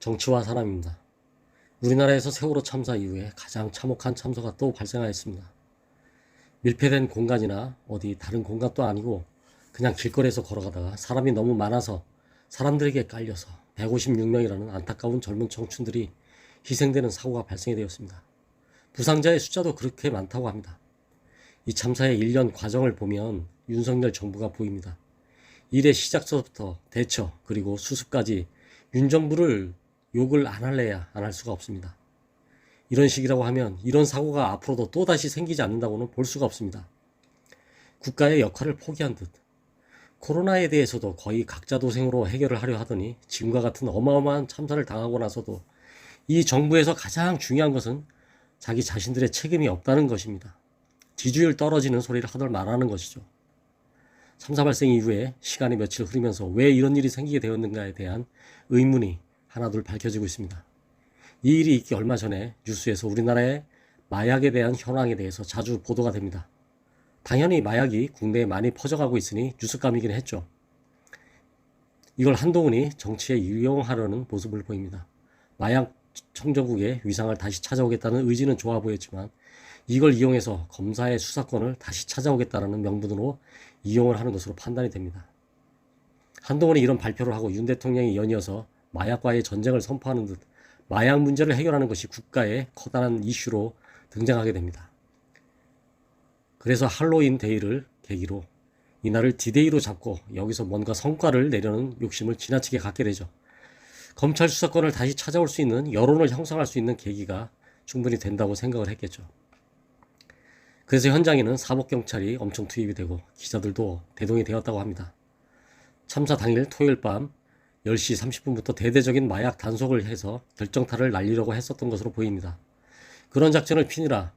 정치와 사람입니다. 우리나라에서 세월호 참사 이후에 가장 참혹한 참사가 또 발생하였습니다. 밀폐된 공간이나 어디 다른 공간도 아니고 그냥 길거리에서 걸어가다가 사람이 너무 많아서 사람들에게 깔려서 156명이라는 안타까운 젊은 청춘들이 희생되는 사고가 발생이 되었습니다. 부상자의 숫자도 그렇게 많다고 합니다. 이 참사의 일련 과정을 보면 윤석열 정부가 보입니다. 일의 시작서부터 대처 그리고 수습까지 윤 정부를 욕을 안 할래야 안 할 수가 없습니다. 이런 식이라고 하면 이런 사고가 앞으로도 또다시 생기지 않는다고는 볼 수가 없습니다. 국가의 역할을 포기한 듯 코로나에 대해서도 거의 각자 도생으로 해결을 하려 하더니 지금과 같은 어마어마한 참사를 당하고 나서도 이 정부에서 가장 중요한 것은 자기 자신들의 책임이 없다는 것입니다. 지지율 떨어지는 소리를 하들 말하는 것이죠. 참사 발생 이후에 시간이 며칠 흐르면서 왜 이런 일이 생기게 되었는가에 대한 의문이 하나둘 밝혀지고 있습니다. 이 일이 있기 얼마 전에 뉴스에서 우리나라의 마약에 대한 현황에 대해서 자주 보도가 됩니다. 당연히 마약이 국내에 많이 퍼져가고 있으니 뉴스감이긴 했죠. 이걸 한동훈이 정치에 이용하려는 모습을 보입니다. 마약 청정국의 위상을 다시 찾아오겠다는 의지는 좋아 보였지만 이걸 이용해서 검사의 수사권을 다시 찾아오겠다는 명분으로 이용을 하는 것으로 판단이 됩니다. 한동훈이 이런 발표를 하고 윤 대통령이 연이어서 마약과의 전쟁을 선포하는 듯 마약 문제를 해결하는 것이 국가의 커다란 이슈로 등장하게 됩니다. 그래서 할로윈 데이를 계기로 이날을 디데이로 잡고 여기서 뭔가 성과를 내려는 욕심을 지나치게 갖게 되죠. 검찰 수사권을 다시 찾아올 수 있는 여론을 형성할 수 있는 계기가 충분히 된다고 생각을 했겠죠. 그래서 현장에는 사법경찰이 엄청 투입이 되고 기자들도 대동이 되었다고 합니다. 참사 당일 토요일 밤 10시 30분부터 대대적인 마약 단속을 해서 결정타를 날리려고 했었던 것으로 보입니다. 그런 작전을 피느라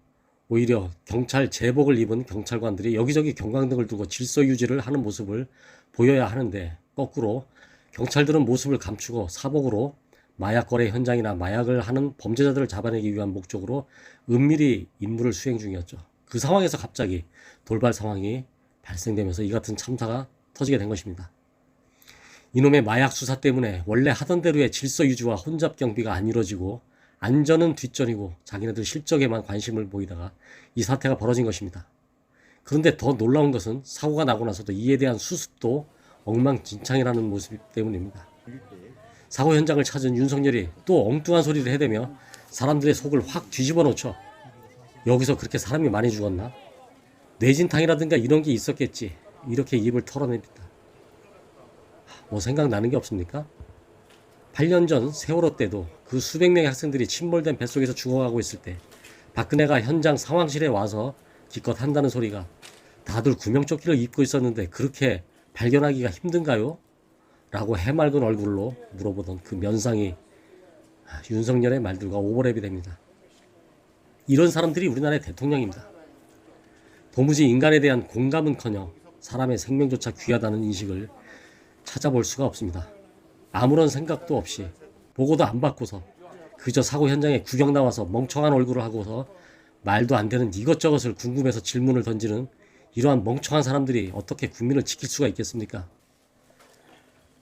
오히려 경찰 제복을 입은 경찰관들이 여기저기 경광등을 두고 질서 유지를 하는 모습을 보여야 하는데 거꾸로 경찰들은 모습을 감추고 사복으로 마약 거래 현장이나 마약을 하는 범죄자들을 잡아내기 위한 목적으로 은밀히 임무를 수행 중이었죠. 그 상황에서 갑자기 돌발 상황이 발생되면서 이 같은 참사가 터지게 된 것입니다. 이놈의 마약 수사 때문에 원래 하던 대로의 질서 유지와 혼잡 경비가 안 이루어지고 안전은 뒷전이고 자기네들 실적에만 관심을 보이다가 이 사태가 벌어진 것입니다. 그런데 더 놀라운 것은 사고가 나고 나서도 이에 대한 수습도 엉망진창이라는 모습 때문입니다. 사고 현장을 찾은 윤석열이 또 엉뚱한 소리를 해대며 사람들의 속을 확 뒤집어 놓죠. 여기서 그렇게 사람이 많이 죽었나? 뇌진탕이라든가 이런 게 있었겠지. 이렇게 입을 털어냅니다. 뭐 생각나는 게 없습니까? 8년 전 세월호 때도 그 수백 명의 학생들이 침몰된 뱃속에서 죽어가고 있을 때 박근혜가 현장 상황실에 와서 기껏 한다는 소리가 다들 구명조끼를 입고 있었는데 그렇게 발견하기가 힘든가요? 라고 해맑은 얼굴로 물어보던 그 면상이 윤석열의 말들과 오버랩이 됩니다. 이런 사람들이 우리나라의 대통령입니다. 도무지 인간에 대한 공감은커녕 사람의 생명조차 귀하다는 인식을 찾아볼 수가 없습니다. 아무런 생각도 없이 보고도 안 받고서 그저 사고 현장에 구경 나와서 멍청한 얼굴을 하고서 말도 안 되는 이것저것을 궁금해서 질문을 던지는 이러한 멍청한 사람들이 어떻게 국민을 지킬 수가 있겠습니까?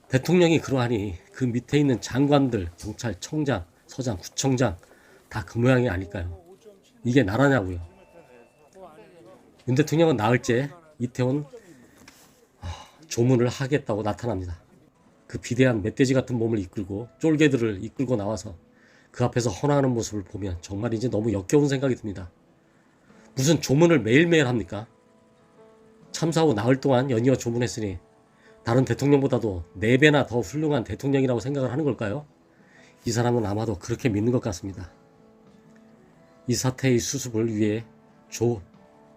대통령이 그러하니 그 밑에 있는 장관들, 경찰청장, 서장, 구청장 다 그 모양이 아닐까요? 이게 나라냐고요. 윤 대통령은 나흘째 이태원 조문을 하겠다고 나타납니다. 그 비대한 멧돼지 같은 몸을 이끌고 쫄개들을 이끌고 나와서 그 앞에서 헌화하는 모습을 보면 정말 이제 너무 역겨운 생각이 듭니다. 무슨 조문을 매일매일 합니까? 참사 후 나흘 동안 연이어 조문했으니 다른 대통령보다도 4배나 더 훌륭한 대통령이라고 생각을 하는 걸까요? 이 사람은 아마도 그렇게 믿는 것 같습니다. 이 사태의 수습을 위해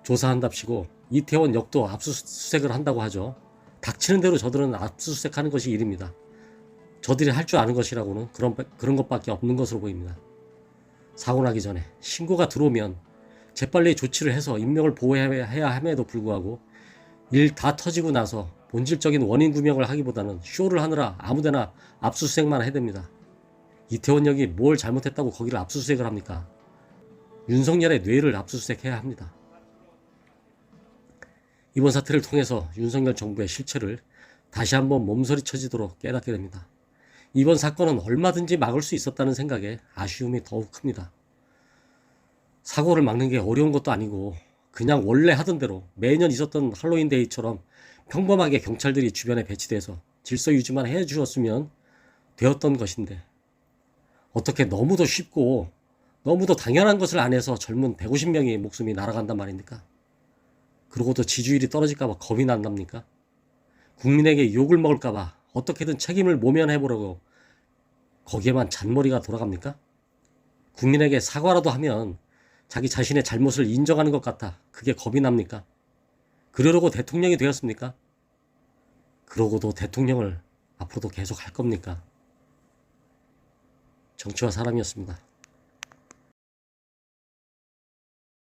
조사한답시고 이태원 역도 압수수색을 한다고 하죠. 닥치는 대로 저들은 압수수색하는 것이 일입니다. 저들이 할 줄 아는 것이라고는 그런 것밖에 없는 것으로 보입니다. 사고 나기 전에 신고가 들어오면 재빨리 조치를 해서 인명을 보호해야 함에도 불구하고 일 다 터지고 나서 본질적인 원인 구명을 하기보다는 쇼를 하느라 아무데나 압수수색만 해댑니다. 이태원역이 뭘 잘못했다고 거기를 압수수색을 합니까? 윤석열의 뇌를 압수수색해야 합니다. 이번 사태를 통해서 윤석열 정부의 실체를 다시 한번 몸서리쳐지도록 깨닫게 됩니다. 이번 사건은 얼마든지 막을 수 있었다는 생각에 아쉬움이 더욱 큽니다. 사고를 막는 게 어려운 것도 아니고 그냥 원래 하던 대로 매년 있었던 할로윈데이처럼 평범하게 경찰들이 주변에 배치돼서 질서 유지만 해주었으면 되었던 것인데 어떻게 너무도 쉽고 너무도 당연한 것을 안 해서 젊은 150명의 목숨이 날아간단 말입니까? 그러고도 지지율이 떨어질까봐 겁이 난답니까? 국민에게 욕을 먹을까봐 어떻게든 책임을 모면해보려고 거기에만 잔머리가 돌아갑니까? 국민에게 사과라도 하면 자기 자신의 잘못을 인정하는 것 같아 그게 겁이 납니까? 그러려고 대통령이 되었습니까? 그러고도 대통령을 앞으로도 계속 할 겁니까? 정치와 사람이었습니다.